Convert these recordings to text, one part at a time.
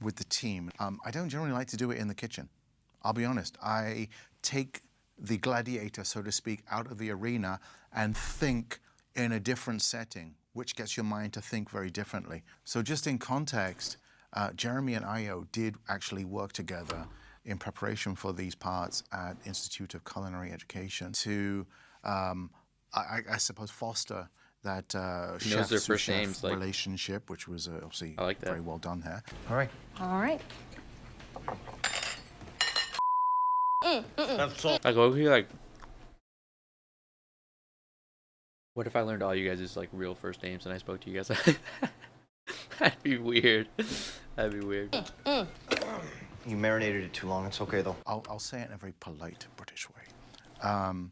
with the team. I don't generally like to do it in the kitchen. I'll be honest. I take the gladiator, so to speak, out of the arena and think in a different setting, which gets your mind to think very differently. So just in context, Jeremy and Io did actually work together in preparation for these parts at Institute of Culinary Education to, I suppose, foster that chef-sous-chef relationship, which was obviously very well done here. All right. All right. That's all. Like, like, what if I learned all you guys' like real first names and I spoke to you guys? That'd be weird. That'd be weird. You marinated it too long. It's okay, though. I'll say it in a very polite British way.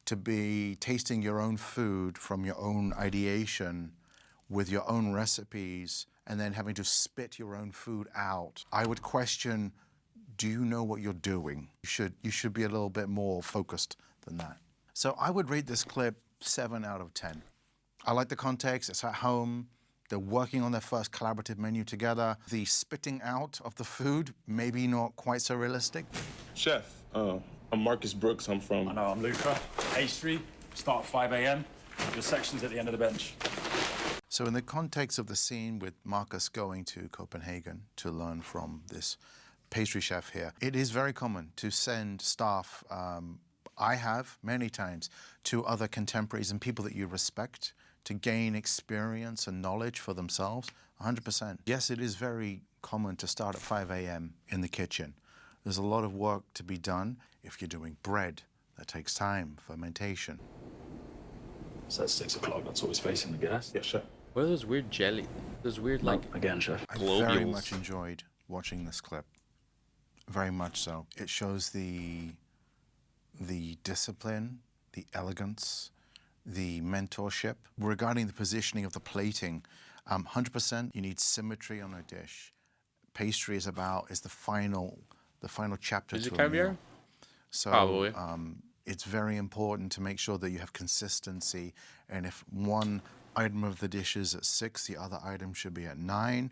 To be tasting your own food from your own ideation with your own recipes and then having to spit your own food out, I would question, do you know what you're doing? You should be a little bit more focused than that. So I would rate this clip 7 out of 10. I like the context. It's at home. They're working on their first collaborative menu together. The spitting out of the food, maybe not quite so realistic. Chef, I'm Marcus Brooks. I'm from... I know, I'm Luca. Pastry, start at 5 a.m. Your section's at the end of the bench. So in the context of the scene with Marcus going to Copenhagen to learn from this pastry chef here, it is very common to send staff, I have many times, to other contemporaries and people that you respect to gain experience and knowledge for themselves, 100%. Yes, it is very common to start at 5 a.m. in the kitchen. There's a lot of work to be done. If you're doing bread, that takes time, fermentation. So that's 6 o'clock, that's always facing the gas. Yeah, chef. What are those weird jelly? Those weird, like... Again, chef. I very much enjoyed watching this clip. Very much so. It shows the discipline, the elegance, the mentorship. Regarding the positioning of the plating, 100% you need symmetry on a dish. Pastry is the final chapter Is to it a caviar? meal. So Probably. it's very important to make sure that you have consistency, and if one item of the dish is at 6, the other item should be at 9.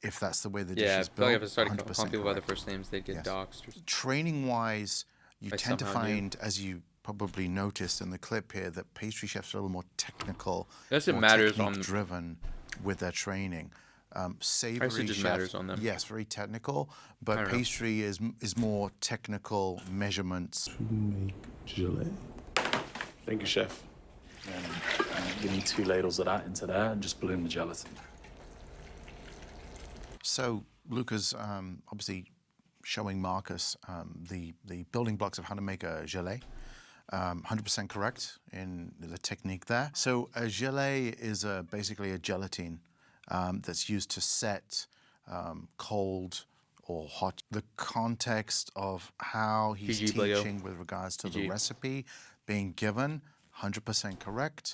If that's the way the dish is built, Yeah, if I started calling 100% people by their correct. first names, they'd get doxxed. Training-wise, you I tend to somehow knew. find, as you probably noticed in the clip here, that pastry chefs are a little more technical, Yes, it more matters on- technique-driven with their training. Savory it just chefs, matters on them. yes, very technical, but pastry is more technical measurements. To make gelée. Thank you, chef. And you need 2 ladles of that into there and just bloom the gelatin. So Luca's obviously showing Marcus the building blocks of how to make a gelée. 100% correct in the technique there. So a gelée is basically a gelatine that's used to set cold or hot. The context of how he's GG, Leo. teaching with regards to the recipe being given, 100% correct.